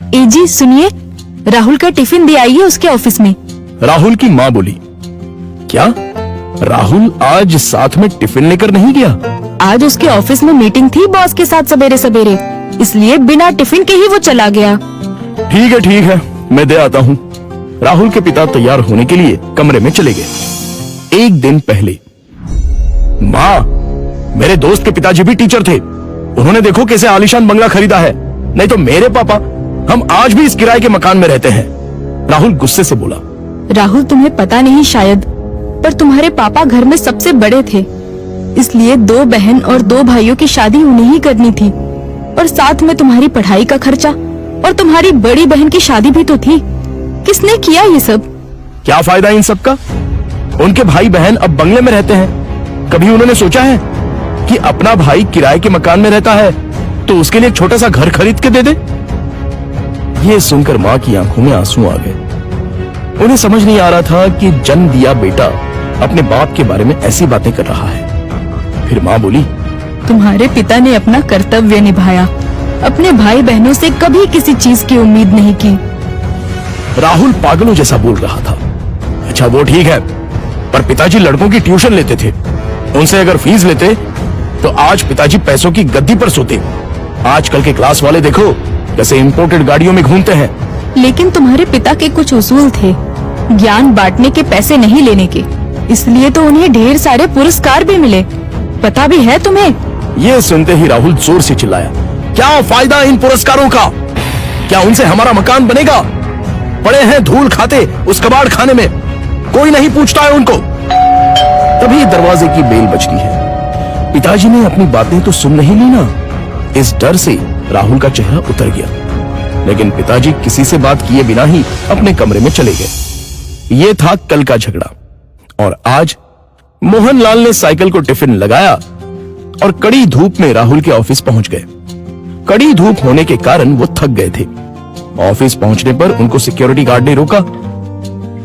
जी सुनिए, राहुल का टिफिन दे आइए उसके ऑफिस में। राहुल की माँ बोली, क्या राहुल आज साथ में टिफिन लेकर नहीं गया? आज उसके ऑफिस में मीटिंग थी बॉस के साथ सवेरे सवेरे, इसलिए बिना टिफिन के ही वो चला गया। ठीक है, मैं दे आता हूँ। राहुल के पिता तैयार होने के लिए कमरे में चले गए। एक दिन पहले, माँ, मेरे दोस्त के पिताजी भी टीचर थे, उन्होंने देखो कैसे आलीशान बंगला खरीदा है, नहीं तो मेरे पापा, हम आज भी इस किराए के मकान में रहते हैं। राहुल गुस्से से बोला। राहुल, तुम्हें पता नहीं शायद, पर तुम्हारे पापा घर में सबसे बड़े थे, इसलिए 2 बहन और 2 भाइयों की शादी उन्हें ही करनी थी, और साथ में तुम्हारी पढ़ाई का खर्चा, और तुम्हारी बड़ी बहन की शादी भी तो थी। किसने किया ये सब? क्या फायदा इन सब का? उनके भाई बहन अब बंगले में रहते हैं। कभी उन्होंने सोचा है कि अपना भाई किराए के मकान में रहता है तो उसके लिए एक छोटा सा घर खरीद के दे दे? ये सुनकर माँ की आंखों में आंसू आ गए। उन्हें समझ नहीं आ रहा था कि जन्म दिया बेटा अपने बाप के बारे में ऐसी बातें कर रहा है। फिर माँ बोली, तुम्हारे पिता ने अपना कर्तव्य निभाया, अपने भाई बहनों से कभी किसी चीज की उम्मीद नहीं की। राहुल पागलों जैसा बोल रहा था। अच्छा वो ठीक है, पर पिताजी लड़कों की ट्यूशन लेते थे, उनसे अगर फीस लेते तो आज पिताजी पैसों की गद्दी पर सोते। आजकल के क्लास वाले देखो कैसे इंपोर्टेड गाड़ियों में घूमते हैं। लेकिन तुम्हारे पिता के कुछ उसूल थे, ज्ञान बांटने के, पैसे नहीं लेने के, इसलिए तो उन्हें ढेर सारे पुरस्कार भी मिले। पता भी है तुम्हें? ये सुनते ही राहुल जोर से चिल्लाया, क्या फायदा इन पुरस्कारों का? क्या उनसे हमारा मकान बनेगा? पड़े हैं धूल खाते उस कबाड़ खाने में, कोई नहीं पूछता है उनको। तभी दरवाजे की बेल बजती है। पिताजी ने अपनी बातें तो सुन नहीं ली ना। इस डर से राहुल का चेहरा उतर गया, लेकिन पिताजी किसी से बात किए बिना ही अपने कमरे में चले गए। ये था कल का झगड़ा, और आज मोहनलाल ने साइकिल को टिफिन लगाया और कड़ी धूप में राहुल के ऑफिस पहुंच गए। कड़ी धूप होने के कारण वो थक गए थे। ऑफिस पहुंचने पर उनको सिक्योरिटी गार्ड ने रोका।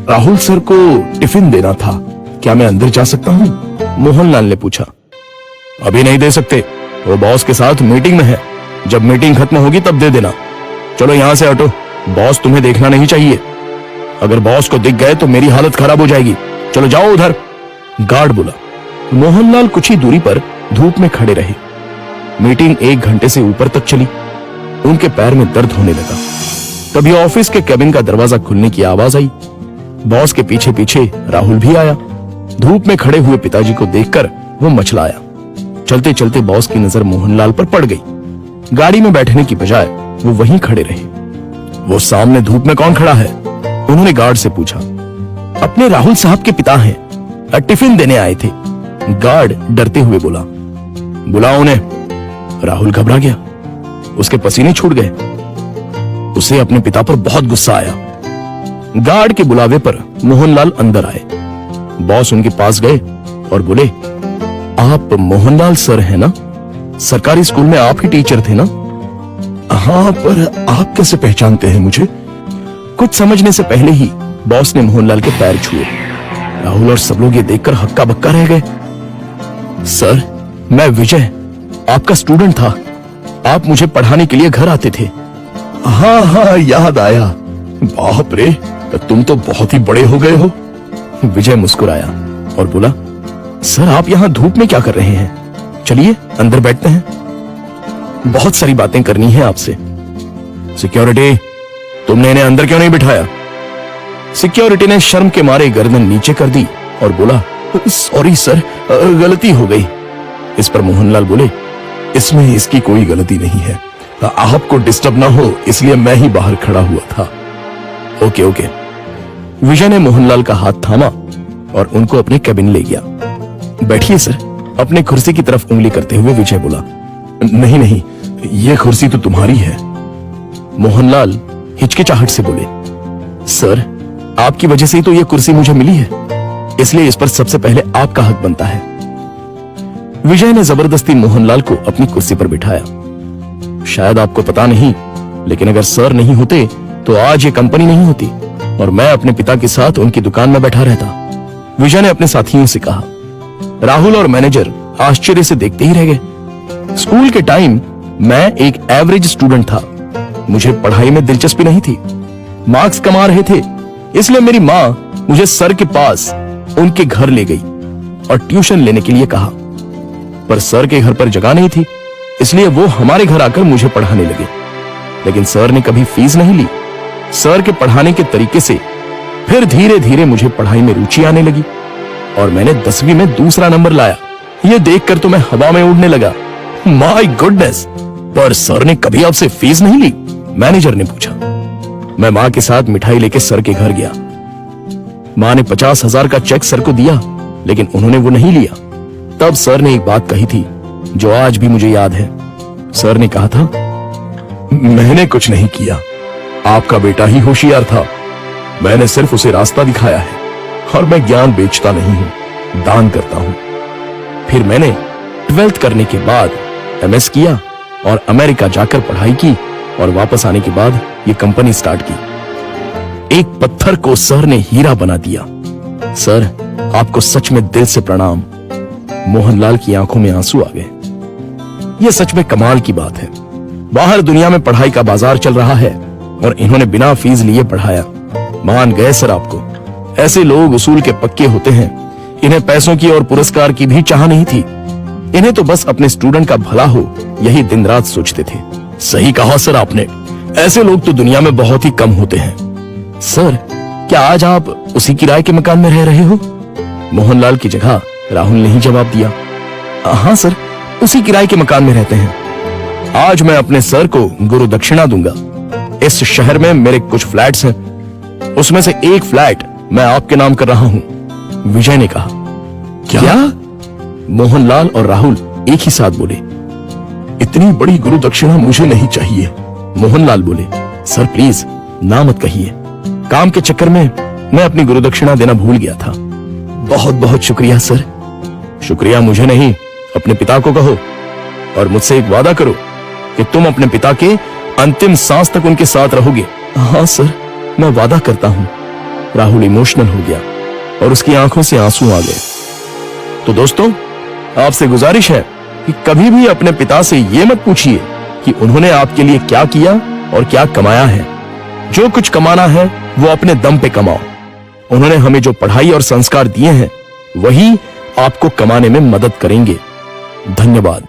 राहुल सर को टिफिन देना था, क्या मैं अंदर जा सकता हूं? मोहनलाल ने पूछा। अभी नहीं दे सकते, वो बॉस के साथ मीटिंग में है, जब मीटिंग खत्म होगी तब दे देना। चलो यहां से हटो, बॉस तुम्हें देखना नहीं चाहिए। अगर बॉस को दिख गए तो मेरी हालत खराब हो जाएगी, चलो जाओ उधर, गार्ड बोला। मोहनलाल कुछ ही दूरी पर धूप में खड़े रहे। मीटिंग 1 घंटे से ऊपर तक चली। उनके पैर में दर्द होने लगा। तभी ऑफिस के केबिन का दरवाजा खुलने की आवाज आई। बॉस के पीछे पीछे राहुल भी आया। धूप में खड़े हुए पिताजी को देखकर वो मचलाया। चलते चलते बॉस की नजर मोहनलाल पर पड़ गई। गाड़ी में बैठने की बजाय वो वहीं खड़े रहे। वो सामने धूप में कौन खड़ा है? उन्होंने गार्ड से पूछा। अपने राहुल साहब के पिता हैं, टिफिन देने आए थे, गार्ड डरते हुए बोला। बुलाओ उन्हें। राहुल घबरा गया, उसके पसीने छूट गए। उसे अपने पिता पर बहुत गुस्सा आया। गार्ड के बुलावे पर मोहनलाल अंदर आए। बॉस उनके पास गए और बोले, आप मोहनलाल सर हैं ना? सरकारी स्कूल में आप ही टीचर थे ना? हाँ, पर आप कैसे पहचानते हैं मुझे? कुछ समझने से पहले ही बॉस ने मोहनलाल के पैर छुए। राहुल और सब लोग ये देखकर हक्का बक्का रह गए। सर, मैं विजय, आपका स्टूडेंट था। आप मुझे पढ़ाने के लिए घर आते थे। हाँ, याद आया। बाप रे, तुम तो बहुत ही बड़े हो गए हो। विजय मुस्कुराया और बोला, सर आप यहाँ धूप में क्या कर रहे हैं? चलिए अंदर बैठते हैं, बहुत सारी बातें करनी है आपसे। सिक्योरिटी, तुमने इन्हें अंदर क्यों नहीं बिठाया? सिक्योरिटी ने शर्म के मारे गर्दन नीचे कर दी और बोला, सॉरी सर, गलती हो गई। इस पर मोहनलाल बोले, इसमें इसकी कोई गलती नहीं है, आपको डिस्टर्ब ना हो इसलिए मैं ही बाहर खड़ा हुआ था। ओके। विजय ने मोहनलाल का हाथ थामा और उनको अपने केबिन ले गया। बैठिए सर, अपने कुर्सी की तरफ उंगली करते हुए विजय बोला। नहीं, ये कुर्सी तो तुम्हारी है। मोहनलाल हिचकिचाहट से बोले, सर आपकी वजह से ही तो ये कुर्सी मुझे मिली है, इसलिए इस पर सबसे पहले आपका हक बनता है। विजय ने जबरदस्ती मोहनलाल को अपनी कुर्सी पर बिठाया। शायद आपको पता नहीं, लेकिन अगर सर नहीं होते तो आज ये कंपनी नहीं होती और मैं अपने पिता के साथ उनकी दुकान में बैठा रहता। विजय ने अपने साथियों से कहा। राहुल और मैनेजर आश्चर्य से देखते ही रह गए। स्कूल के टाइम मैं एक एवरेज स्टूडेंट था, मुझे पढ़ाई में दिलचस्पी नहीं थी। मार्क्स कमा रहे थे, इसलिए मेरी माँ मुझे सर के पास उनके घर ले गई और ट्यूशन लेने के लिए कहा। पर सर के घर पर जगह नहीं थी, इसलिए वो हमारे घर आकर मुझे पढ़ाने लगे। लेकिन सर ने कभी फीस नहीं ली। सर के पढ़ाने के तरीके से फिर धीरे धीरे मुझे पढ़ाई में रुचि आने लगी और मैंने 10वीं में दूसरा नंबर लाया। ये देखकर तो मैं हवा में उड़ने लगा। My goodness! पर सर ने कभी आपसे फीस नहीं ली? मैनेजर ने पूछा। मैं माँ के साथ मिठाई लेके सर के घर गया। माँ ने 50,000 का चेक सर को दिया, लेकिन उन्होंने वो नहीं लिया। तब सर ने एक बात कही थी जो आज भी मुझे याद है। सर ने कहा था, मैंने कुछ नहीं किया, आपका बेटा ही होशियार था। मैंने सिर्फ उसे रास्ता दिखाया है और मैं ज्ञान बेचता नहीं हूं, दान करता हूं। फिर मैंने 12th करने के बाद MS किया और अमेरिका जाकर पढ़ाई की और वापस आने के बाद ये कंपनी स्टार्ट की। एक पत्थर को सर ने हीरा बना दिया। सर, आपको सच में दिल से प्रणाम। मोहनलाल की आंखों में आंसू आ गए। यह सच में कमाल की बात है। बाहर दुनिया में पढ़ाई का बाजार चल रहा है और इन्होंने बिना फीस लिए पढ़ाया। मान गए सर आपको। ऐसे लोग उसूल के पक्के होते हैं। इन्हें पैसों की और पुरस्कार की भी चाह नहीं थी। इन्हें तो बस अपने स्टूडेंट का भला हो, यही दिन रात सोचते थे। सही कहा सर आपने। ऐसे लोग तो दुनिया में बहुत ही कम होते हैं। सर, क्या आज आप उसी किराए के मकान में रह रहे हो? मोहनलाल की जगह राहुल ने ही जवाब दिया। हाँ सर, उसी किराए के मकान में रहते हैं। आज मैं अपने सर को गुरु दक्षिणा दूंगा। इस शहर में मेरे कुछ फ्लैट्स हैं, उसमें से एक फ्लैट मैं आपके नाम कर रहा हूं। विजय ने कहा। क्या? मोहनलाल और राहुल एक ही साथ बोले। इतनी बड़ी गुरु दक्षिणा मुझे नहीं चाहिए। मोहनलाल बोले, सर प्लीज ना मत कहिए। काम के चक्कर में मैं अपनी गुरु दक्षिणा देना भूल गया था। बहुत बहुत शुक्रिया सर। शुक्रिया मुझे नहीं, अपने पिता को कहो और मुझसे एक वादा करो कि तुम अपने पिता के अंतिम सांस तक उनके साथ रहोगे। हाँ सर, मैं वादा करता हूं। राहुल इमोशनल हो गया और उसकी आंखों से आंसू आ गए। तो दोस्तों, आपसे गुजारिश है कि कभी भी अपने पिता से ये मत पूछिए कि उन्होंने आपके लिए क्या किया और क्या कमाया है। जो कुछ कमाना है वो अपने दम पे कमाओ। उन्होंने हमें जो पढ़ाई और संस्कार दिए हैं वही आपको कमाने में मदद करेंगे। धन्यवाद।